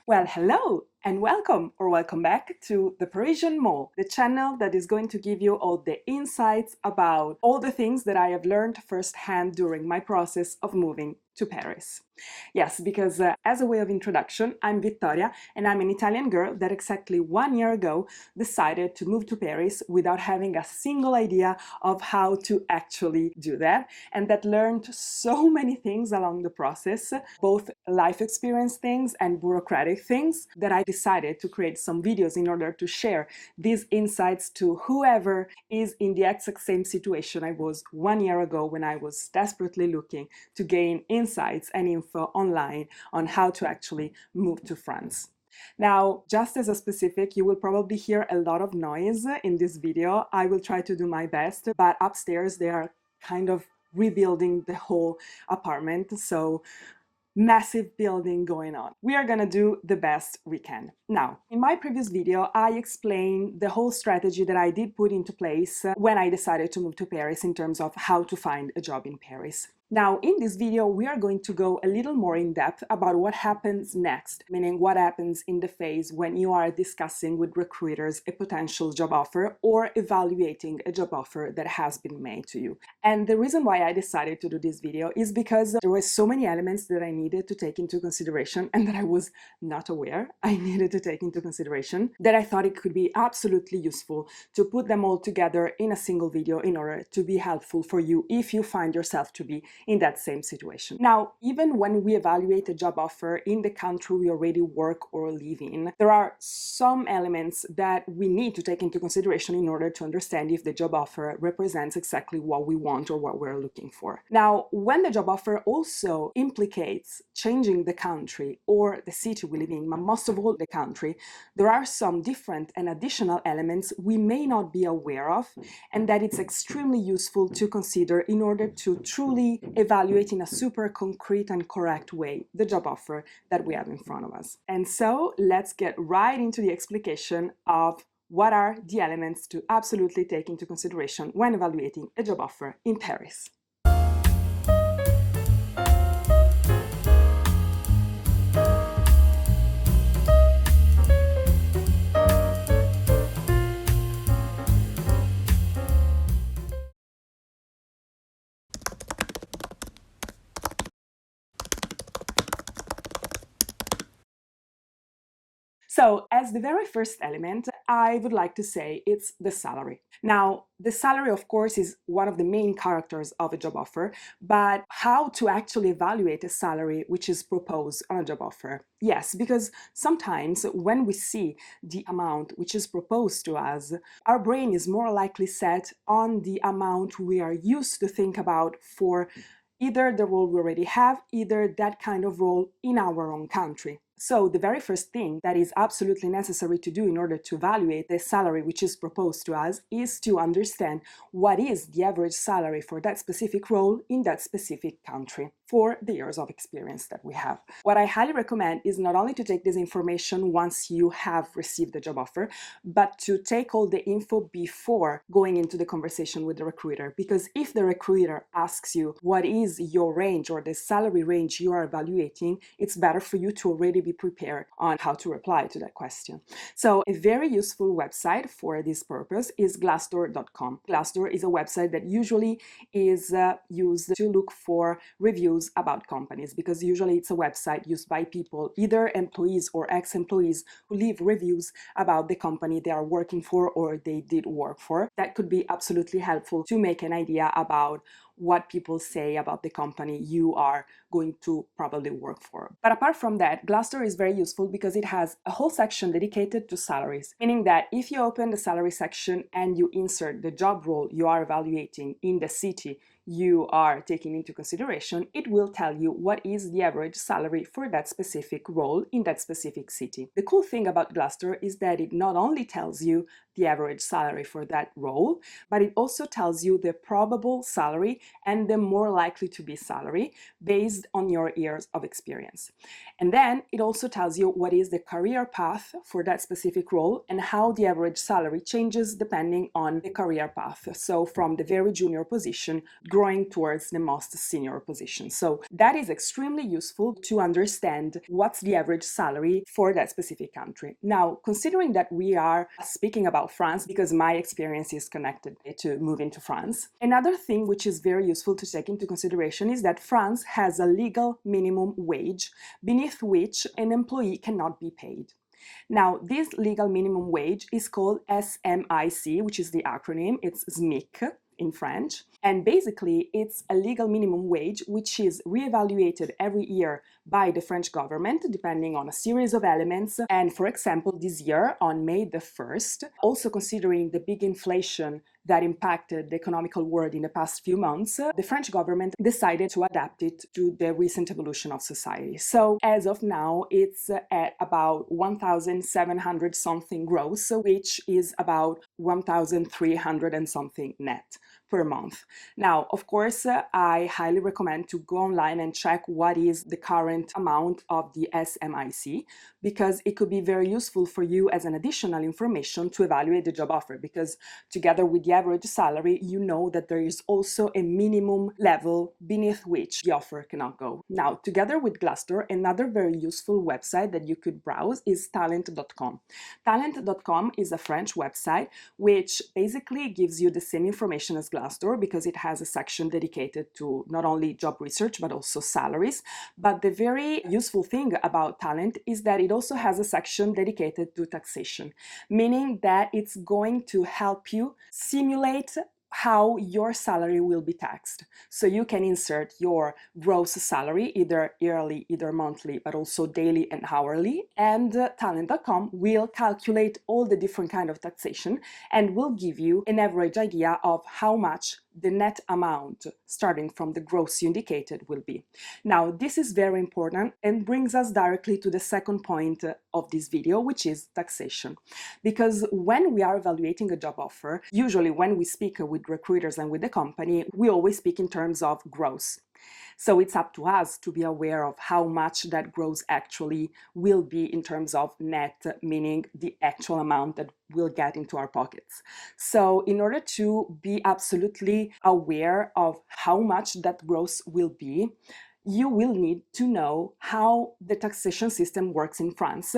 Well, hello and welcome or welcome back to the Parisian Mole, the channel that is going to give you all the insights about all the things that I have learned firsthand during my process of moving to Paris. Yes, because as a way of introduction, I'm Vittoria and I'm an Italian girl that exactly 1 year ago decided to move to Paris without having a single idea of how to actually do that, and that learned so many things along the process, both life experience things and bureaucratic things, that I decided to create some videos in order to share these insights to whoever is in the exact same situation I was 1 year ago when I was desperately looking to gain insights and info online on how to actually move to France. Now, just as a specific, you will probably hear a lot of noise in this video. I will try to do my best, but upstairs they are kind of rebuilding the whole apartment, so massive building going on. We are gonna do the best we can. Now, in my previous video, I explained the whole strategy that I did put into place when I decided to move to Paris in terms of how to find a job in Paris. Now, in this video, we are going to go a little more in depth about what happens next, meaning what happens in the phase when you are discussing with recruiters a potential job offer or evaluating a job offer that has been made to you. And the reason why I decided to do this video is because there were so many elements that I needed to take into consideration and that I was not aware I needed to take into consideration, that I thought it could be absolutely useful to put them all together in a single video in order to be helpful for you if you find yourself to be in that same situation. Now, even when we evaluate a job offer in the country we already work or live in, there are some elements that we need to take into consideration in order to understand if the job offer represents exactly what we want or what we're looking for. Now, when the job offer also implicates changing the country or the city we live in, but most of all the country, there are some different and additional elements we may not be aware of and that it's extremely useful to consider in order to truly evaluate in a super concrete and correct way the job offer that we have in front of us. And so let's get right into the explication of what are the elements to absolutely take into consideration when evaluating a job offer in Paris. So, as the very first element, I would like to say it's the salary. Now, the salary, of course, is one of the main characters of a job offer, but how to actually evaluate a salary which is proposed on a job offer? Yes, because sometimes when we see the amount which is proposed to us, our brain is more likely set on the amount we are used to think about for either the role we already have, either that kind of role in our own country. So the very first thing that is absolutely necessary to do in order to evaluate the salary which is proposed to us is to understand what is the average salary for that specific role in that specific country for the years of experience that we have. What I highly recommend is not only to take this information once you have received the job offer, but to take all the info before going into the conversation with the recruiter. Because if the recruiter asks you what is your range or the salary range you are evaluating, it's better for you to already be prepared on how to reply to that question. So a very useful website for this purpose is Glassdoor.com. Glassdoor is a website that usually is used to look for reviews about companies, because usually it's a website used by people, either employees or ex-employees, who leave reviews about the company they are working for or they did work for. That could be absolutely helpful to make an idea about what people say about the company you are going to probably work for. But apart from that, Glassdoor is very useful because it has a whole section dedicated to salaries, meaning that if you open the salary section and you insert the job role you are evaluating in the city you are taking into consideration, it will tell you what is the average salary for that specific role in that specific city. The cool thing about Glassdoor is that it not only tells you the average salary for that role, but it also tells you the probable salary and the more likely to be salary based on your years of experience. And then it also tells you what is the career path for that specific role and how the average salary changes depending on the career path. So from the very junior position growing towards the most senior position. So that is extremely useful to understand what's the average salary for that specific country. Now, considering that we are speaking about France, because my experience is connected to moving to France, another thing which is very useful to take into consideration is that France has a legal minimum wage beneath which an employee cannot be paid. Now, this legal minimum wage is called SMIC, which is the acronym. It's SMIC in French. And basically, it's a legal minimum wage which is reevaluated every year by the French government, depending on a series of elements. And for example, this year, on May the 1st, also considering the big inflation that impacted the economical world in the past few months, the French government decided to adapt it to the recent evolution of society. So as of now, it's at about 1,700 something gross, which is about 1,300 and something net per month. Now, of course, I highly recommend to go online and check what is the current amount of the SMIC, because it could be very useful for you as an additional information to evaluate the job offer, because together with the average salary, you know that there is also a minimum level beneath which the offer cannot go. Now, together with Glassdoor, another very useful website that you could browse is talent.com. Talent.com is a French website which basically gives you the same information as Glassdoor, because it has a section dedicated to not only job research but also salaries. But the very useful thing about Talent is that it also has a section dedicated to taxation, meaning that it's going to help you simulate how your salary will be taxed. So you can insert your gross salary, either yearly, either monthly, but also daily and hourly, and talent.com will calculate all the different kind of taxation and will give you an average idea of how much the net amount starting from the gross you indicated will be. Now, this is very important and brings us directly to the second point of this video, which is taxation. Because when we are evaluating a job offer, usually when we speak with recruiters and with the company, we always speak in terms of gross. So it's up to us to be aware of how much that gross actually will be in terms of net, meaning the actual amount that we'll get into our pockets. So in order to be absolutely aware of how much that gross will be, you will need to know how the taxation system works in France,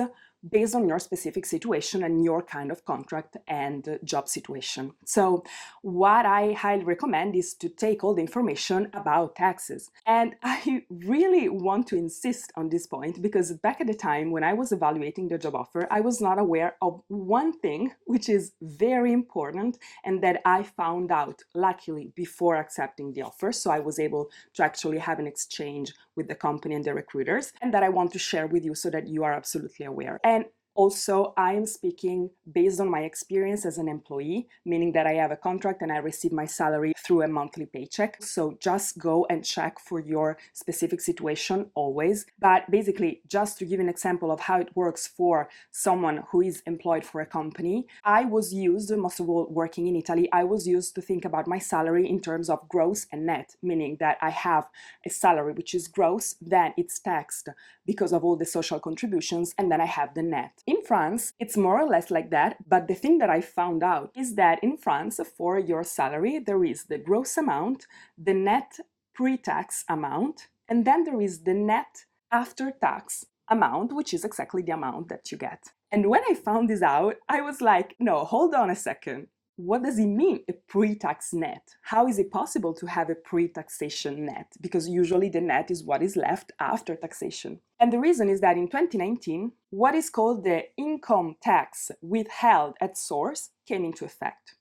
based on your specific situation and your kind of contract and job situation. So what I highly recommend is to take all the information about taxes. And I really want to insist on this point, because back at the time when I was evaluating the job offer, I was not aware of one thing which is very important and that I found out luckily before accepting the offer. So I was able to actually have an exchange with the company and the recruiters, and that I want to share with you so that you are absolutely aware. And also, I am speaking based on my experience as an employee, meaning that I have a contract and I receive my salary through a monthly paycheck. So just go and check for your specific situation always. But basically, just to give an example of how it works for someone who is employed for a company, I was used, most of all working in Italy, I was used to think about my salary in terms of gross and net, meaning that I have a salary which is gross, then it's taxed because of all the social contributions, and then I have the net. In France, it's more or less like that, but the thing that I found out is that in France, for your salary, there is the gross amount, the net pre-tax amount, and then there is the net after-tax amount, which is exactly the amount that you get. And when I found this out, I was like, no, hold on a second. What does it mean, a pre-tax net? How is it possible to have a pre-taxation net? Because usually the net is what is left after taxation. And the reason is that in 2019, what is called the income tax withheld at source came into effect.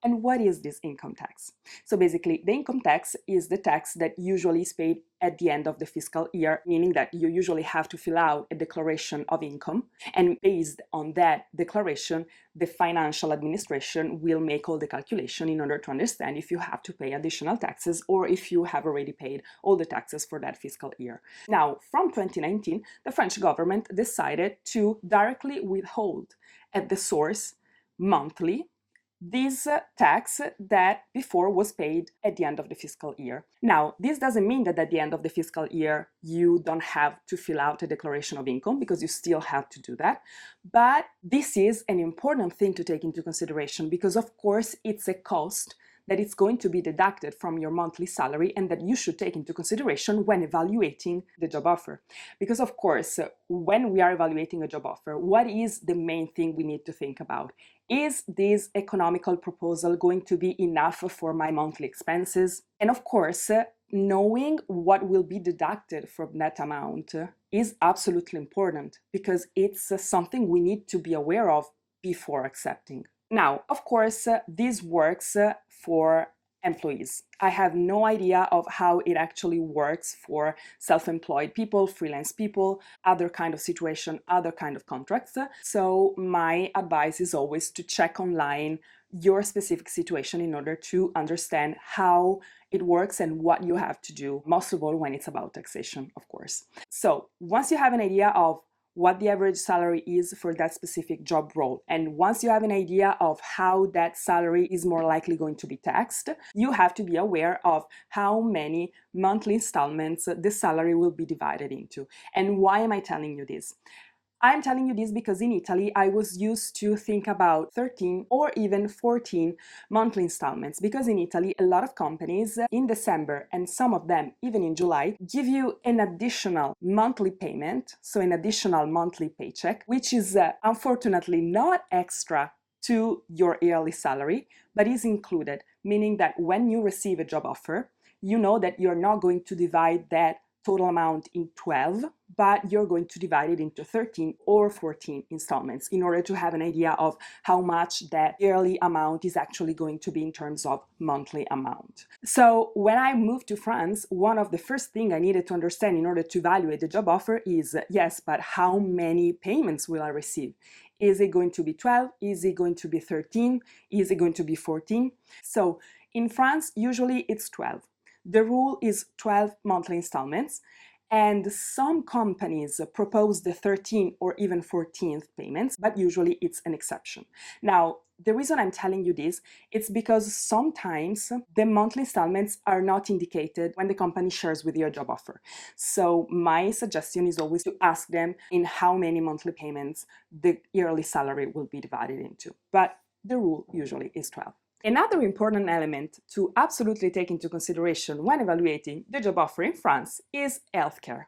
And what is this income tax? So basically, the income tax is the tax that usually is paid at the end of the fiscal year, meaning that you usually have to fill out a declaration of income. And based on that declaration, the financial administration will make all the calculation in order to understand if you have to pay additional taxes or if you have already paid all the taxes for that fiscal year. Now, from 2019, the French government decided to directly withhold at the source monthly this tax that before was paid at the end of the fiscal year. Now, this doesn't mean that at the end of the fiscal year you don't have to fill out a declaration of income, because you still have to do that. But this is an important thing to take into consideration, because of course it's a cost that it's going to be deducted from your monthly salary and that you should take into consideration when evaluating the job offer. Because of course, when we are evaluating a job offer, what is the main thing we need to think about? Is this economical proposal going to be enough for my monthly expenses? And of course, knowing what will be deducted from that amount is absolutely important because it's something we need to be aware of before accepting. Now, of course, this works for employees. I have no idea of how it actually works for self-employed people, freelance people, other kind of situation, other kind of contracts. So my advice is always to check online your specific situation in order to understand how it works and what you have to do, most of all when it's about taxation, of course. So once you have an idea of what the average salary is for that specific job role, and once you have an idea of how that salary is more likely going to be taxed, you have to be aware of how many monthly installments the salary will be divided into. And why am I telling you this? I'm telling you this because in Italy, I was used to think about 13 or even 14 monthly installments, because in Italy, a lot of companies in December, and some of them even in July, give you an additional monthly payment, so an additional monthly paycheck, which is unfortunately not extra to your yearly salary, but is included, meaning that when you receive a job offer, you know that you're not going to divide that total amount in 12, but you're going to divide it into 13 or 14 installments in order to have an idea of how much that yearly amount is actually going to be in terms of monthly amount. So when I moved to France, one of the first things I needed to understand in order to evaluate the job offer is, yes, but how many payments will I receive? Is it going to be 12? Is it going to be 13? Is it going to be 14? So in France, usually it's 12. The rule is 12 monthly installments, and some companies propose the 13th or even 14th payments, but usually it's an exception. Now, the reason I'm telling you this, it's because sometimes the monthly installments are not indicated when the company shares with you a job offer. So my suggestion is always to ask them in how many monthly payments the yearly salary will be divided into. But the rule usually is 12. Another important element to absolutely take into consideration when evaluating the job offer in France is healthcare.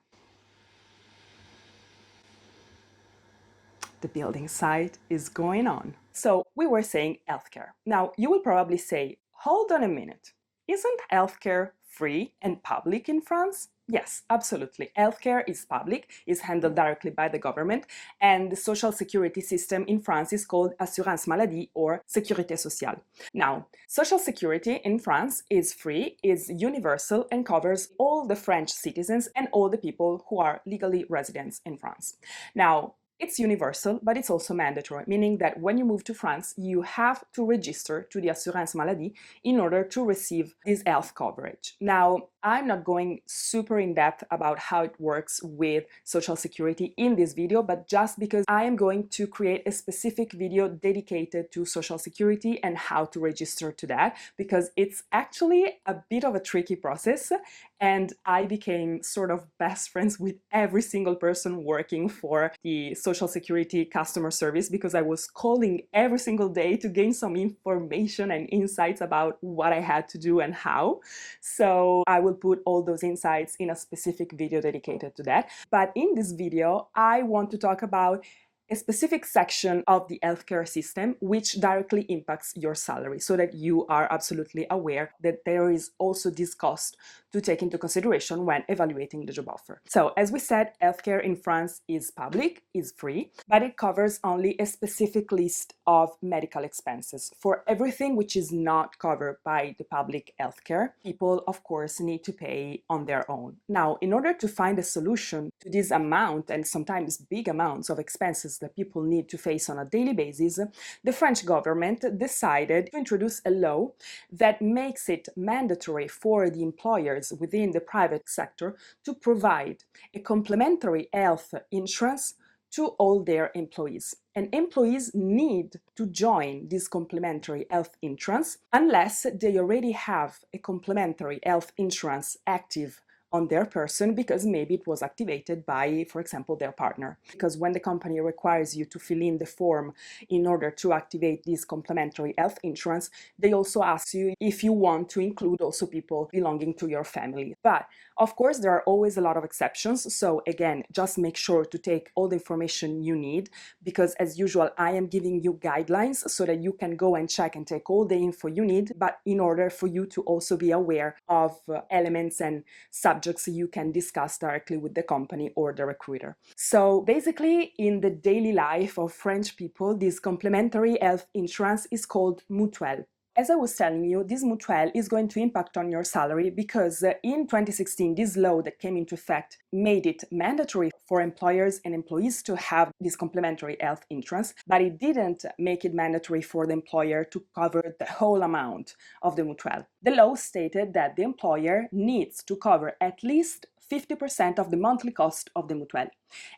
The building site is going on. So we were saying healthcare. Now you will probably say, hold on a minute, isn't healthcare free and public in France? Yes, absolutely. Healthcare is public, is handled directly by the government, and the social security system in France is called assurance maladie or sécurité sociale. Now, social security in France is free, is universal, and covers all the French citizens and all the people who are legally residents in France. Now, it's universal, but it's also mandatory, meaning that when you move to France, you have to register to the assurance maladie in order to receive this health coverage. Now, I'm not going super in depth about how it works with Social Security in this video, but just because I am going to create a specific video dedicated to Social Security and how to register to that, because it's actually a bit of a tricky process, and I became sort of best friends with every single person working for the Social Security customer service, because I was calling every single day to gain some information and insights about what I had to do and how. So I will put all those insights in a specific video dedicated to that. But in this video, I want to talk about a specific section of the healthcare system which directly impacts your salary, so that you are absolutely aware that there is also this cost to take into consideration when evaluating the job offer. So as we said, healthcare in France is public, is free, but it covers only a specific list of medical expenses. For everything which is not covered by the public healthcare, people of course need to pay on their own. Now, in order to find a solution to this amount and sometimes big amounts of expenses that people need to face on a daily basis, the French government decided to introduce a law that makes it mandatory for the employers within the private sector to provide a complementary health insurance to all their employees. And employees need to join this complementary health insurance unless they already have a complementary health insurance active on their person because maybe it was activated by, for example, their partner. Because when the company requires you to fill in the form in order to activate this complementary health insurance, they also ask you if you want to include also people belonging to your family. But of course, there are always a lot of exceptions. So again, just make sure to take all the information you need, because as usual, I am giving you guidelines so that you can go and check and take all the info you need, but in order for you to also be aware of elements and subjects you can discuss directly with the company or the recruiter. So basically, in the daily life of French people, this complementary health insurance is called mutuelle. As I was telling you, this mutuelle is going to impact on your salary because in 2016, this law that came into effect made it mandatory for employers and employees to have this complementary health insurance, but it didn't make it mandatory for the employer to cover the whole amount of the mutuelle. The law stated that the employer needs to cover at least 50% of the monthly cost of the mutuelle.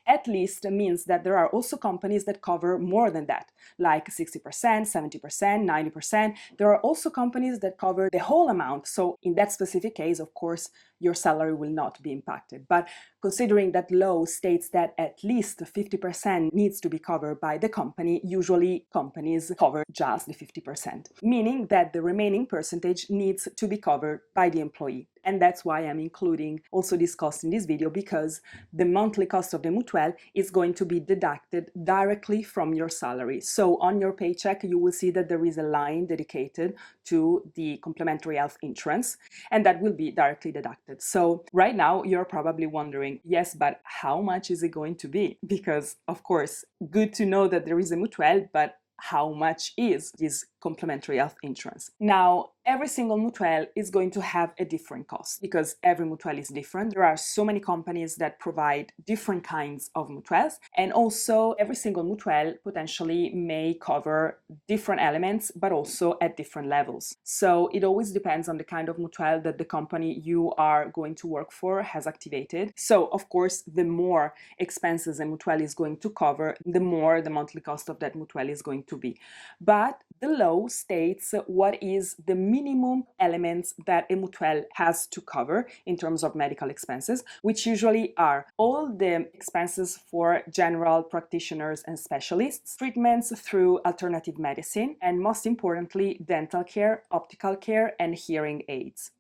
At least means that there are also companies that cover more than that, like 60%, 70%, 90%. There are also companies that cover the whole amount. So in that specific case, of course, your salary will not be impacted. But considering that law states that at least 50% needs to be covered by the company, usually companies cover just the 50%, meaning that the remaining percentage needs to be covered by the employee. And that's why I'm including also this cost in this video, because the monthly cost of the mutuelle is going to be deducted directly from your salary. So on your paycheck, you will see that there is a line dedicated to the complementary health insurance, and that will be directly deducted. So right now, you're probably wondering, yes, but how much is it going to be? Because, of course, good to know that there is a mutuelle, but how much is this complementary health insurance? Now, every single mutuelle is going to have a different cost because every mutuelle is different. There are so many companies that provide different kinds of mutuelles, and also every single mutuelle potentially may cover different elements, but also at different levels. So it always depends on the kind of mutuelle that the company you are going to work for has activated. So of course, the more expenses a mutuelle is going to cover, the more the monthly cost of that mutuelle is going to be. But the law states what is the minimum elements that a mutuelle has to cover in terms of medical expenses, which usually are all the expenses for general practitioners and specialists, treatments through alternative medicine, and most importantly, dental care, optical care, and hearing aids.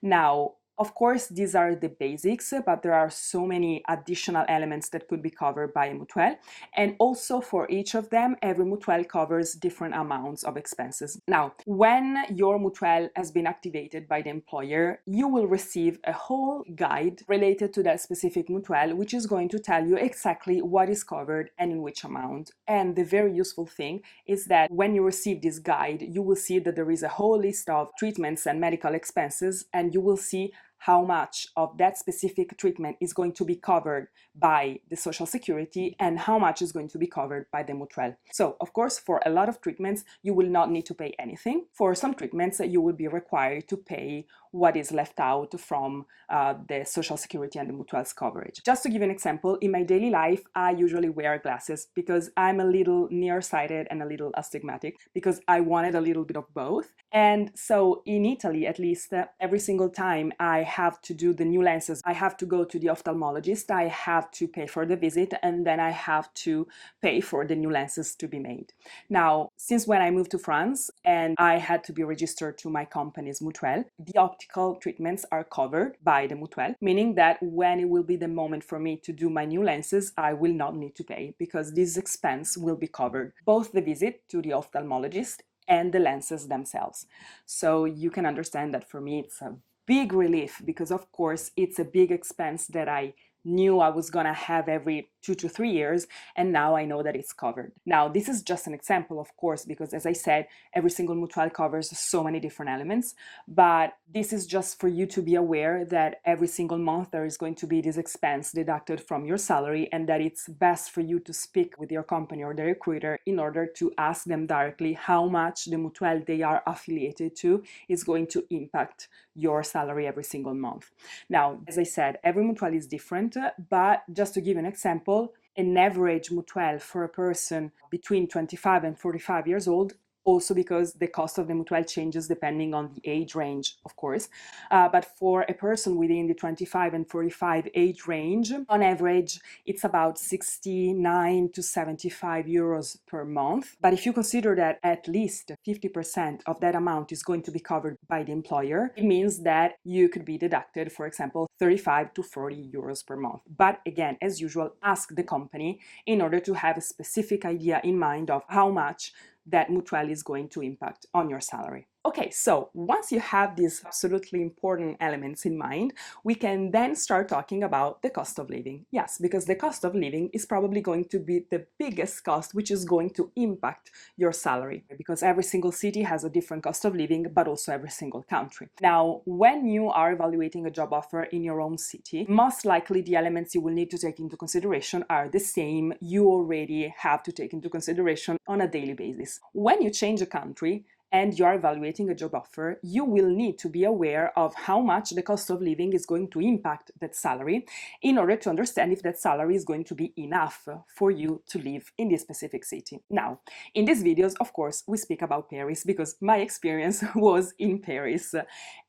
Now, of course, these are the basics, but there are so many additional elements that could be covered by a mutuelle. And also for each of them, every mutuelle covers different amounts of expenses. Now, when your mutuelle has been activated by the employer, you will receive a whole guide related to that specific mutuelle, which is going to tell you exactly what is covered and in which amount. And the very useful thing is that when you receive this guide, you will see that there is a whole list of treatments and medical expenses, and you will see how much of that specific treatment is going to be covered by the Social Security and how much is going to be covered by the mutuelle. So, of course, for a lot of treatments, you will not need to pay anything. For some treatments, you will be required to pay what is left out from the Social Security and the mutuelle's coverage. Just to give you an example, in my daily life, I usually wear glasses because I'm a little nearsighted and a little astigmatic, because I wanted a little bit of both. And so in Italy, at least, every single time I have to do the new lenses, I have to go to the ophthalmologist, I have to pay for the visit, and then I have to pay for the new lenses to be made. Now, since when I moved to France and I had to be registered to my company's mutuelle, the optical treatments are covered by the mutuelle, meaning that when it will be the moment for me to do my new lenses, I will not need to pay because this expense will be covered, both the visit to the ophthalmologist and the lenses themselves. So you can understand that for me it's a big relief, because of course it's a big expense that I knew I was gonna have every 2 to 3 years, and now I know that it's covered. Now, this is just an example, of course, because as I said, every single mutuelle covers so many different elements, but this is just for you to be aware that every single month there is going to be this expense deducted from your salary, and that it's best for you to speak with your company or the recruiter in order to ask them directly how much the mutuelle they are affiliated to is going to impact your salary every single month. Now, as I said, every mutuelle is different, but just to give you an example, an average mutuelle for a person between 25 and 45 years old also because the cost of the mutuelle changes depending on the age range, of course. But for a person within the 25 and 45 age range, on average, it's about 69 to 75 euros per month. But if you consider that at least 50% of that amount is going to be covered by the employer, it means that you could be deducted, for example, 35 to 40 euros per month. But again, as usual, ask the company in order to have a specific idea in mind of how much that mutuelle is going to impact on your salary. Okay, so once you have these absolutely important elements in mind, we can then start talking about the cost of living. Yes, because the cost of living is probably going to be the biggest cost which is going to impact your salary, because every single city has a different cost of living, but also every single country. Now, when you are evaluating a job offer in your own city, most likely the elements you will need to take into consideration are the same you already have to take into consideration on a daily basis. When you change a country, and you're evaluating a job offer, you will need to be aware of how much the cost of living is going to impact that salary in order to understand if that salary is going to be enough for you to live in this specific city. Now, in these videos, of course, we speak about Paris because my experience was in Paris.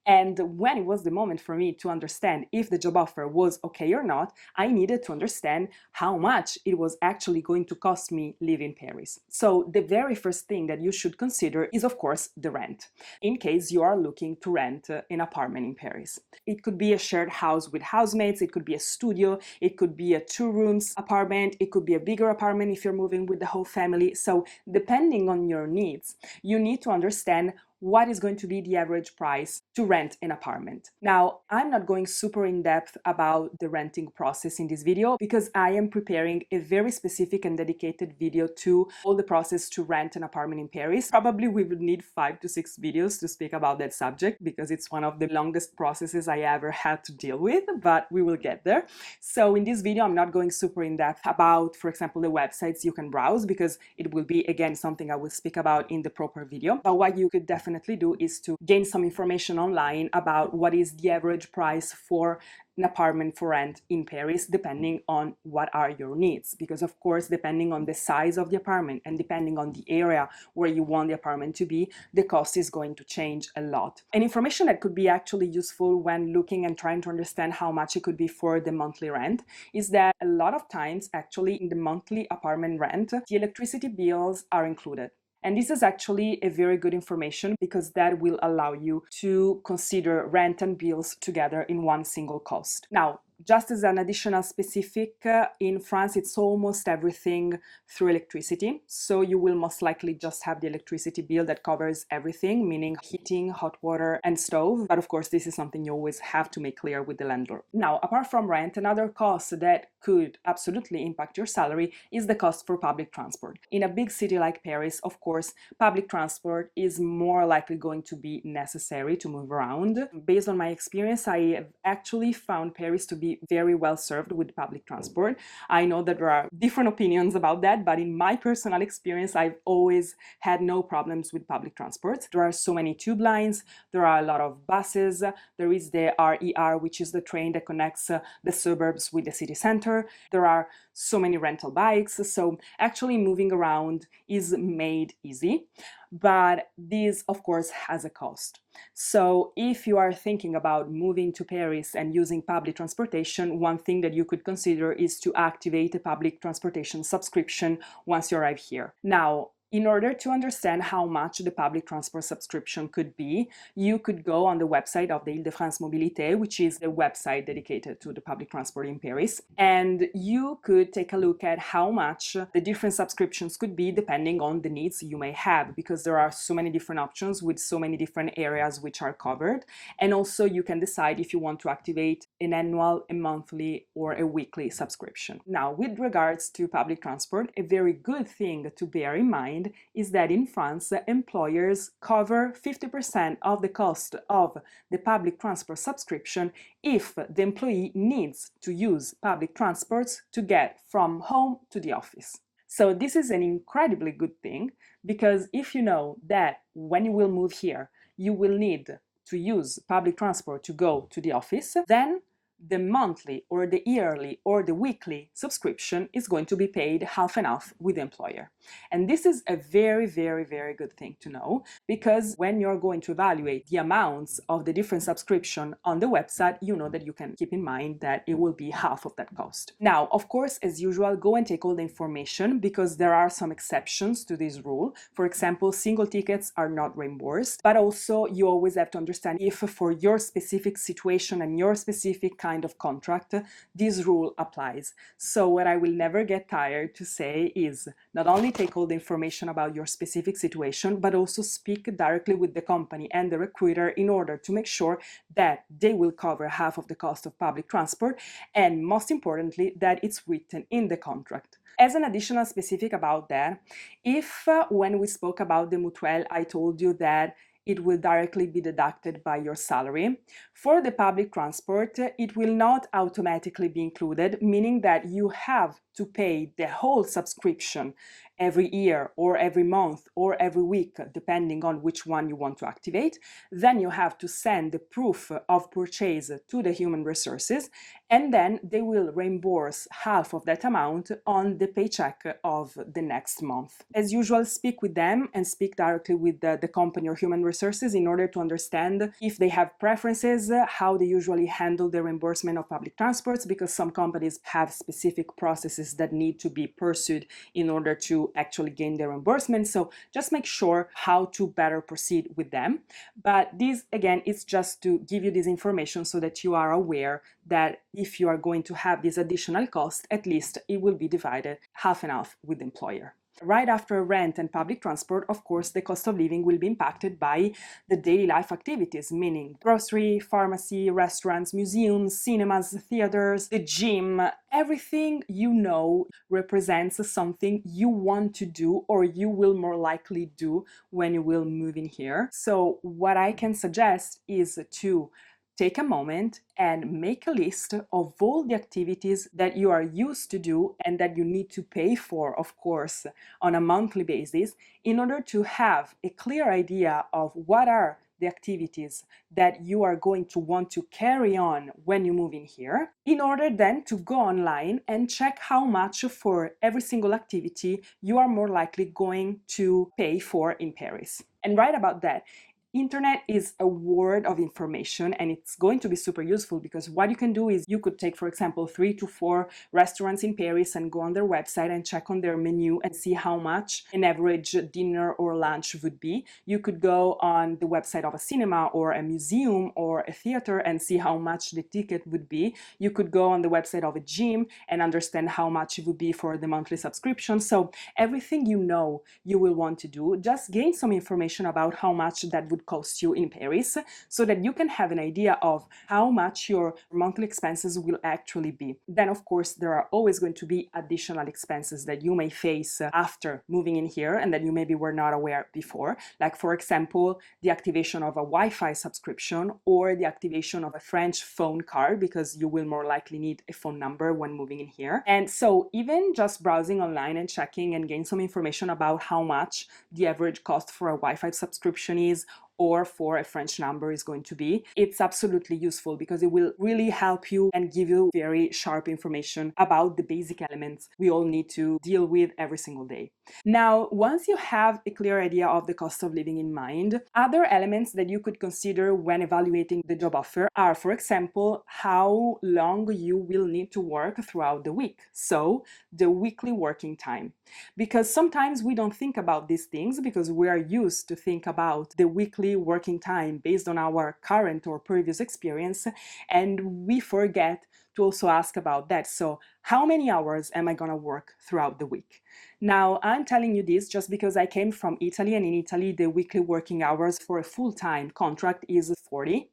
And when it was the moment for me to understand if the job offer was okay or not, I needed to understand how much it was actually going to cost me live in Paris. So the very first thing that you should consider is, of course, the rent, in case you are looking to rent an apartment in Paris. It could be a shared house with housemates, it could be a studio, it could be a 2-room apartment, it could be a bigger apartment if you're moving with the whole family. So depending on your needs, you need to understand what is going to be the average price to rent an apartment. Now, I'm not going super in depth about the renting process in this video because I am preparing a very specific and dedicated video to all the process to rent an apartment in Paris. Probably we would need 5 to 6 videos to speak about that subject because it's one of the longest processes I ever had to deal with, but we will get there. So in this video, I'm not going super in depth about, for example, the websites you can browse because it will be, again, something I will speak about in the proper video. But what you could definitely do is to gain some information online about what is the average price for an apartment for rent in Paris, depending on what are your needs. Because of course, depending on the size of the apartment and depending on the area where you want the apartment to be, the cost is going to change a lot. And information that could be actually useful when looking and trying to understand how much it could be for the monthly rent is that a lot of times, actually, in the monthly apartment rent, the electricity bills are included. And this is actually a very good information because that will allow you to consider rent and bills together in one single cost. Now, just as an additional specific, in France, it's almost everything through electricity. So you will most likely just have the electricity bill that covers everything, meaning heating, hot water, and stove. But of course, this is something you always have to make clear with the landlord. Now, apart from rent, another cost that could absolutely impact your salary is the cost for public transport. In a big city like Paris, of course, public transport is more likely going to be necessary to move around. Based on my experience, I have actually found Paris to be very well served with public transport. I know that there are different opinions about that, but in my personal experience, I've always had no problems with public transport. There are so many tube lines, there are a lot of buses, there is the RER, which is the train that connects the suburbs with the city center. There are so many rental bikes, so actually moving around is made easy. But this, of course, has a cost. So if you are thinking about moving to Paris and using public transportation, one thing that you could consider is to activate a public transportation subscription once you arrive here. Now, in order to understand how much the public transport subscription could be, you could go on the website of the Île-de-France Mobilité, which is the website dedicated to the public transport in Paris, and you could take a look at how much the different subscriptions could be depending on the needs you may have, because there are so many different options with so many different areas which are covered. And also you can decide if you want to activate an annual, a monthly, or a weekly subscription. Now, with regards to public transport, a very good thing to bear in mind is that in France, employers cover 50% of the cost of the public transport subscription if the employee needs to use public transports to get from home to the office. So this is an incredibly good thing, because if you know that when you will move here, you will need to use public transport to go to the office, then the monthly or the yearly or the weekly subscription is going to be paid half and half with the employer. And this is a very, very, very good thing to know, because when you're going to evaluate the amounts of the different subscription on the website, you know that you can keep in mind that it will be half of that cost. Now, of course, as usual, go and take all the information, because there are some exceptions to this rule. For example, single tickets are not reimbursed, but also you always have to understand if for your specific situation and your specific kind of contract, this rule applies. So what I will never get tired to say is not only take all the information about your specific situation, but also speak directly with the company and the recruiter in order to make sure that they will cover half of the cost of public transport, and most importantly, that it's written in the contract. As an additional specific about that, if when we spoke about the mutuelle, I told you that it will directly be deducted by your salary. For the public transport, it will not automatically be included, meaning that you have to pay the whole subscription every year or every month or every week, depending on which one you want to activate. Then you have to send the proof of purchase to the human resources, and then they will reimburse half of that amount on the paycheck of the next month. As usual, speak with them and speak directly with the company or human resources in order to understand if they have preferences, how they usually handle the reimbursement of public transports, because some companies have specific processes that need to be pursued in order to actually gain the reimbursement. So just make sure how to better proceed with them. But this, again, is just to give you this information so that you are aware that if you are going to have this additional cost, at least it will be divided half and half with the employer. Right after rent and public transport, of course, the cost of living will be impacted by the daily life activities, meaning grocery, pharmacy, restaurants, museums, cinemas, theaters, the gym. Everything you know represents something you want to do or you will more likely do when you will move in here. So what I can suggest is to take a moment and make a list of all the activities that you are used to do and that you need to pay for, of course, on a monthly basis, in order to have a clear idea of what are the activities that you are going to want to carry on when you move in here, in order then to go online and check how much for every single activity you are more likely going to pay for in Paris. And right about that, Internet is a world of information, and it's going to be super useful, because what you can do is you could take, for example, 3 to 4 restaurants in Paris and go on their website and check on their menu and see how much an average dinner or lunch would be. You could go on the website of a cinema or a museum or a theater and see how much the ticket would be. You could go on the website of a gym and understand how much it would be for the monthly subscription. So everything you know you will want to do, just gain some information about how much that would cost you in Paris, so that you can have an idea of how much your monthly expenses will actually be. Then, of course, there are always going to be additional expenses that you may face after moving in here and that you maybe were not aware before. Like, for example, the activation of a Wi-Fi subscription or the activation of a French phone card, because you will more likely need a phone number when moving in here. And so even just browsing online and checking and gain some information about how much the average cost for a Wi-Fi subscription is, or for a French number is going to be, it's absolutely useful, because it will really help you and give you very sharp information about the basic elements we all need to deal with every single day. Now, once you have a clear idea of the cost of living in mind, other elements that you could consider when evaluating the job offer are, for example, how long you will need to work throughout the week. So, the weekly working time. Because sometimes we don't think about these things, because we are used to think about the weekly working time based on our current or previous experience, and we forget to also ask about that. So how many hours am I gonna work throughout the week? Now, I'm telling you this just because I came from Italy, and in Italy the weekly working hours for a full-time contract is 40,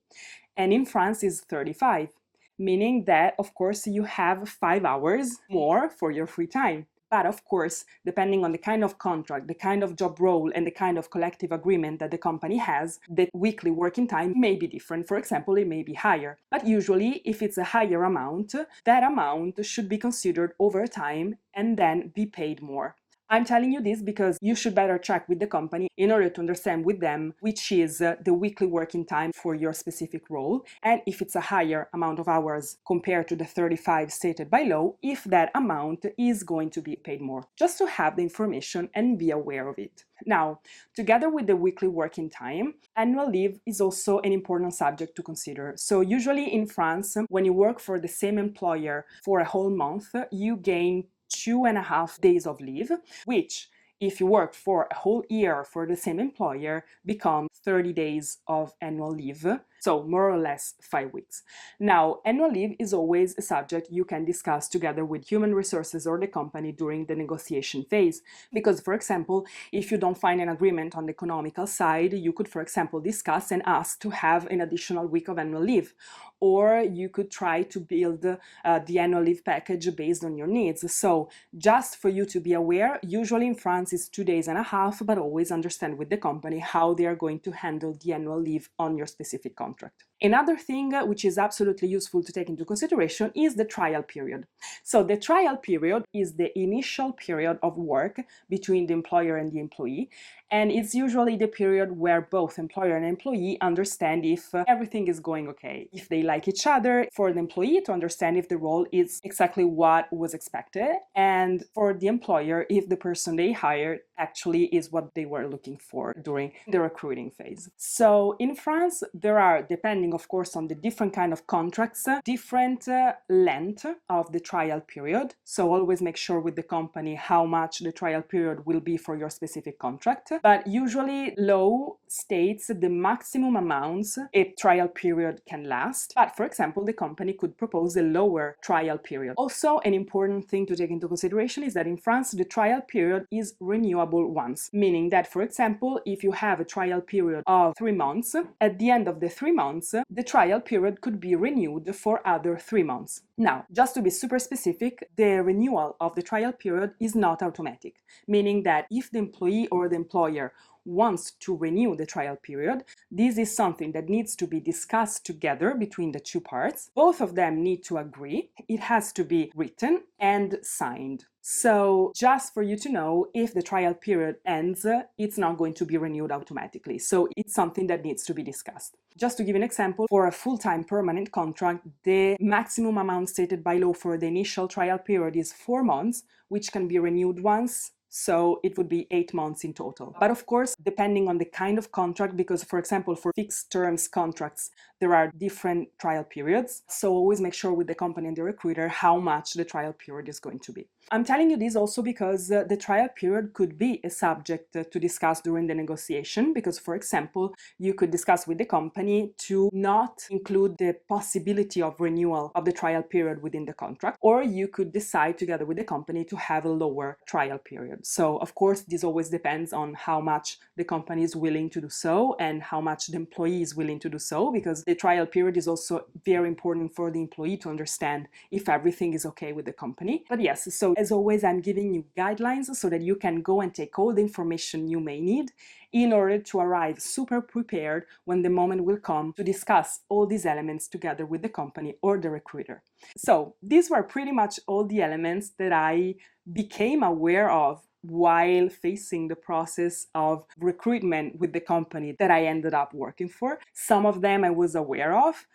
and in France is 35, meaning that, of course, you have 5 hours more for your free time. But of course, depending on the kind of contract, the kind of job role, and the kind of collective agreement that the company has, the weekly working time may be different. For example, it may be higher. But usually, if it's a higher amount, that amount should be considered over time and then be paid more. I'm telling you this because you should better check with the company in order to understand with them which is the weekly working time for your specific role, and if it's a higher amount of hours compared to the 35 stated by law, if that amount is going to be paid more, just to have the information and be aware of it. Now, together with the weekly working time, annual leave is also an important subject to consider. So usually in France, when you work for the same employer for a whole month, you gain 2.5 days of leave, which if you work for a whole year for the same employer, become 30 days of annual leave, so more or less 5 weeks. Now, annual leave is always a subject you can discuss together with human resources or the company during the negotiation phase. Because, for example, if you don't find an agreement on the economical side, you could, for example, discuss and ask to have an additional week of annual leave. Or you could try to build the annual leave package based on your needs. So just for you to be aware, usually in France it's 2.5 days, but always understand with the company how they are going to handle the annual leave on your specific contract. Another thing which is absolutely useful to take into consideration is the trial period. So the trial period is the initial period of work between the employer and the employee, and it's usually the period where both employer and employee understand if everything is going okay, if they like each other, for the employee to understand if the role is exactly what was expected, and for the employer if the person they hired actually is what they were looking for during the recruiting phase. So in France, there are, depending of course on the different kind of contracts, different length of the trial period. So always make sure with the company how much the trial period will be for your specific contract. But usually law states the maximum amounts a trial period can last. But for example, the company could propose a lower trial period. Also, an important thing to take into consideration is that in France, the trial period is renewable once, meaning that, for example, if you have a trial period of 3 months, at the end of the 3 months, the trial period could be renewed for other 3 months. Now, just to be super specific, the renewal of the trial period is not automatic, meaning that if the employee or the employer wants to renew the trial period, this is something that needs to be discussed together between the two parts. Both of them need to agree. It has to be written and signed. So just for you to know, if the trial period ends, it's not going to be renewed automatically. So it's something that needs to be discussed. Just to give an example, for a full-time permanent contract, the maximum amount stated by law for the initial trial period is 4 months, which can be renewed once. So it would be 8 months in total. But of course, depending on the kind of contract, because for example, for fixed terms contracts, there are different trial periods. So always make sure with the company and the recruiter how much the trial period is going to be. I'm telling you this also because the trial period could be a subject to discuss during the negotiation, because for example, you could discuss with the company to not include the possibility of renewal of the trial period within the contract, or you could decide together with the company to have a lower trial period. So of course, this always depends on how much the company is willing to do so and how much the employee is willing to do so, because the trial period is also very important for the employee to understand if everything is okay with the company. But yes, so as always, I'm giving you guidelines so that you can go and take all the information you may need in order to arrive super prepared when the moment will come to discuss all these elements together with the company or the recruiter. So these were pretty much all the elements that I became aware of while facing the process of recruitment with the company that I ended up working for. Some of them I was aware of.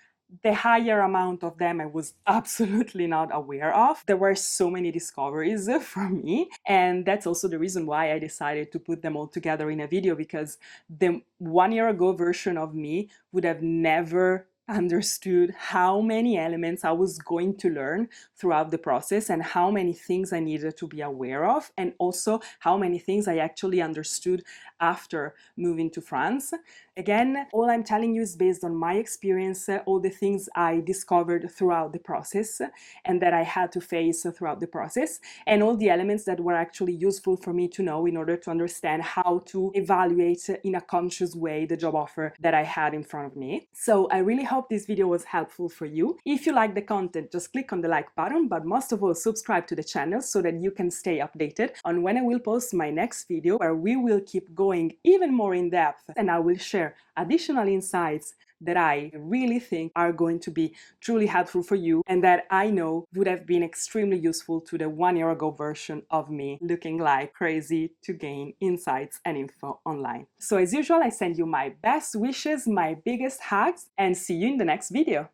The higher amount of them I was absolutely not aware of. There were so many discoveries for me, and that's also the reason why I decided to put them all together in a video, because the 1 year ago version of me would have never understood how many elements I was going to learn throughout the process and how many things I needed to be aware of, and also how many things I actually understood after moving to France. Again, all I'm telling you is based on my experience, all the things I discovered throughout the process and that I had to face throughout the process, and all the elements that were actually useful for me to know in order to understand how to evaluate in a conscious way the job offer that I had in front of me. So I really hope this video was helpful for you. If you like the content, just click on the like button, but most of all, subscribe to the channel so that you can stay updated on when I will post my next video, where we will keep going even more in depth and I will share share additional insights that I really think are going to be truly helpful for you and that I know would have been extremely useful to the 1 year ago version of me looking like crazy to gain insights and info online. So as usual, I send you my best wishes, my biggest hugs, and see you in the next video.